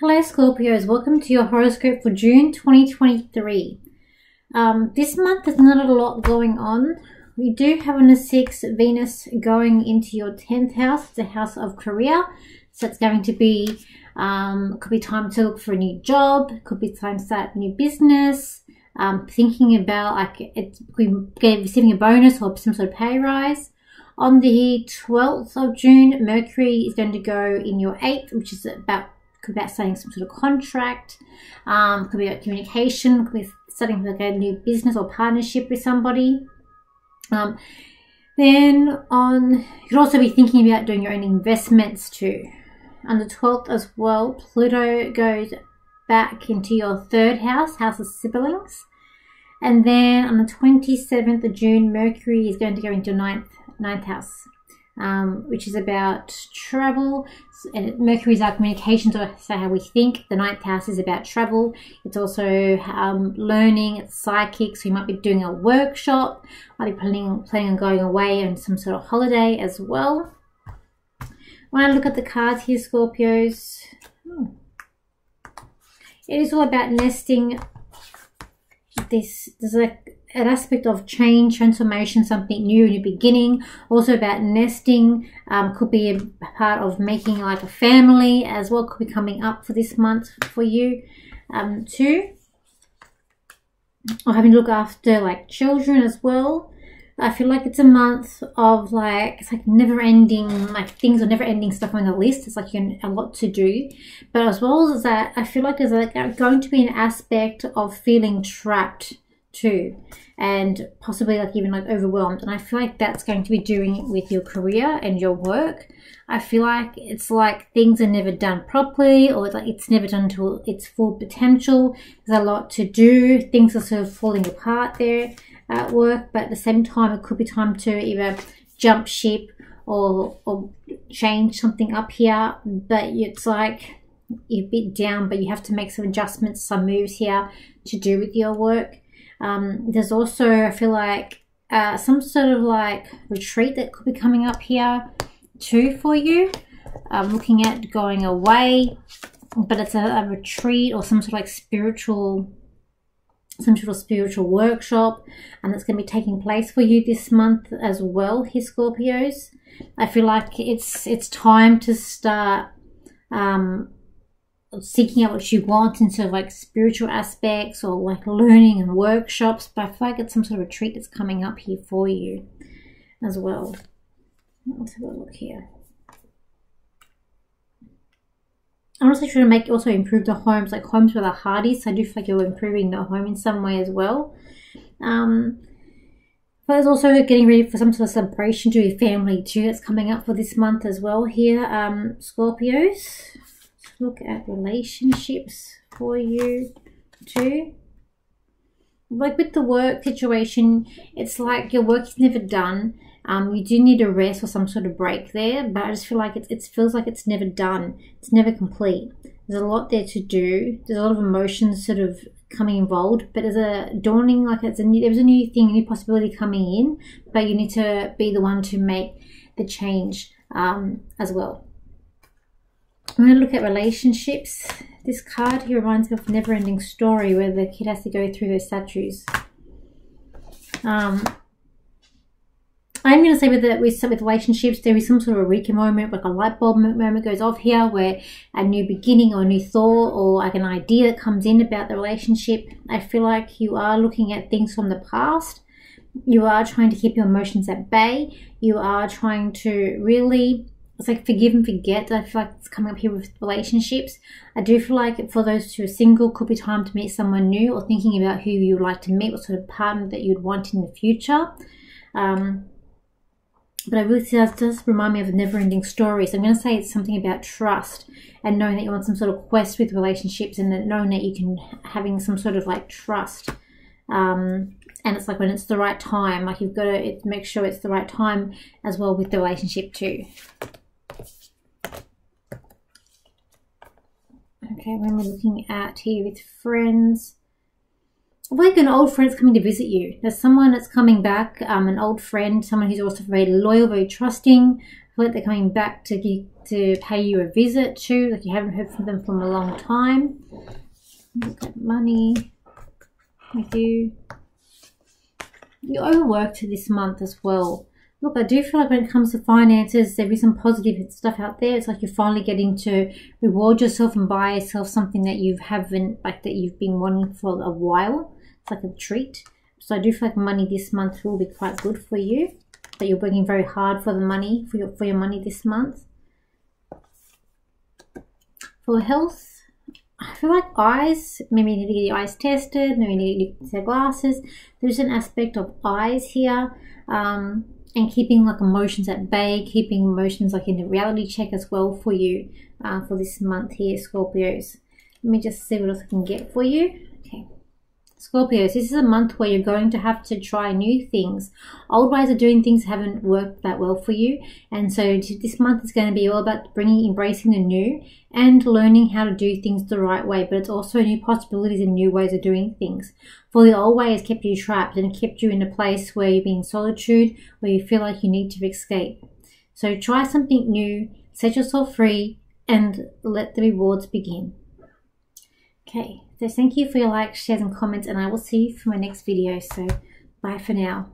Hello Scorpios, welcome to your horoscope for June 2023. This month there's not a lot going on. We do have on the 6th Venus going into your 10th house, the house of career. So it's going to be, could be time to look for a new job, could be time to start a new business, thinking about like receiving a bonus or some sort of pay rise. On the 12th of June, Mercury is going to go in your 8th, which is could be about starting some sort of contract, could be about communication, could be starting like a new business or partnership with somebody. Then you could also be thinking about doing your own investments too. On the 12th as well, Pluto goes back into your 3rd house, house of siblings. And then on the 27th of June, Mercury is going to go into your 9th house, which is about travel. And Mercury is our communications, or so how we think. The 9th house is about travel. It's also learning. It's psychic, so you might be doing a workshop, might be planning on going away on some sort of holiday as well. When I look at the cards here, Scorpios, it is all about nesting. There's like an aspect of change, transformation, something new, a new beginning. Also about nesting, could be a part of making like a family as well, could be coming up for this month for you too. Or having to look after like children as well. I feel like it's a month of like, it's like never ending, like things are never ending stuff on the list. It's like a lot to do. But as well as that, I feel like there's like going to be an aspect of feeling trapped too, and possibly like even like overwhelmed. And I feel like that's going to be doing it with your career and your work. I feel like it's like things are never done properly, or like it's never done to its full potential. There's a lot to do. Things are sort of falling apart there at work, but at the same time it could be time to either jump ship or change something up here. But it's like you're a bit down, but you have to make some adjustments, some moves here to do with your work. There's also, I feel like some sort of like retreat that could be coming up here too for you. Looking at going away, but it's a retreat or some sort of like spiritual workshop, and that's going to be taking place for you this month as well here, Scorpios. I feel like it's time to start seeking out what you want in sort of like spiritual aspects or like learning and workshops, but I feel like it's some sort of retreat that's coming up here for you as well. Let's have a look here. I'm also trying to also improve the homes, like homes where the hardest. I do feel like you're improving the home in some way as well. But there's also getting ready for some sort of celebration to your family too. That's coming up for this month as well here, Scorpios. Let's look at relationships for you too. Like with the work situation, it's like your work is never done. You do need a rest or some sort of break there, but I just feel like it feels like it's never done. It's never complete. There's a lot there to do. There's a lot of emotions sort of coming involved, but there's a dawning, like there's a new thing, a new possibility coming in, but you need to be the one to make the change as well. I'm going to look at relationships. This card here reminds me of a never-ending story where the kid has to go through those statues. I'm going to say with relationships, there is some sort of eureka moment, like a light bulb moment goes off here, where a new beginning or a new thought or like an idea that comes in about the relationship. I feel like you are looking at things from the past. You are trying to keep your emotions at bay. You are trying to really, it's like forgive and forget. I feel like it's coming up here with relationships. I do feel like for those who are single, could be time to meet someone new, or thinking about who you would like to meet, what sort of partner that you'd want in the future. But I really see that does remind me of a never-ending story. So I'm going to say it's something about trust and knowing that you want some sort of quest with relationships, and that knowing that you can having some sort of like trust. And it's like when it's the right time, like you've got to make sure it's the right time as well with the relationship too. Okay, when we're looking at here with friends, like an old friend's coming to visit you. There's someone that's coming back, an old friend, someone who's also very loyal, very trusting. like they're coming back to pay you a visit to, like you haven't heard from them for a long time. Look at money with you. You're overworked this month as well. Look, I do feel like when it comes to finances, there is some positive stuff out there. It's like you're finally getting to reward yourself and buy yourself something that you haven't, like that you've been wanting for a while. It's like a treat. So I do feel like money this month will be quite good for you. That you're working very hard for the money, for your money this month. For health, I feel like eyes, maybe you need to get your eyes tested, maybe you need to get your glasses. There's an aspect of eyes here. And keeping like emotions at bay, keeping emotions like in a reality check as well for you for this month here, Scorpios. Let me just see what else I can get for you. Okay, Scorpios, this is a month where you're going to have to try new things. Old ways of doing things haven't worked that well for you, and so this month is going to be all about embracing the new and learning how to do things the right way. But it's also new possibilities and new ways of doing things. For the old way has kept you trapped and kept you in a place where you've been in solitude, where you feel like you need to escape. So try something new, set yourself free, and let the rewards begin. Okay, so thank you for your likes, shares, and comments, and I will see you for my next video. So bye for now.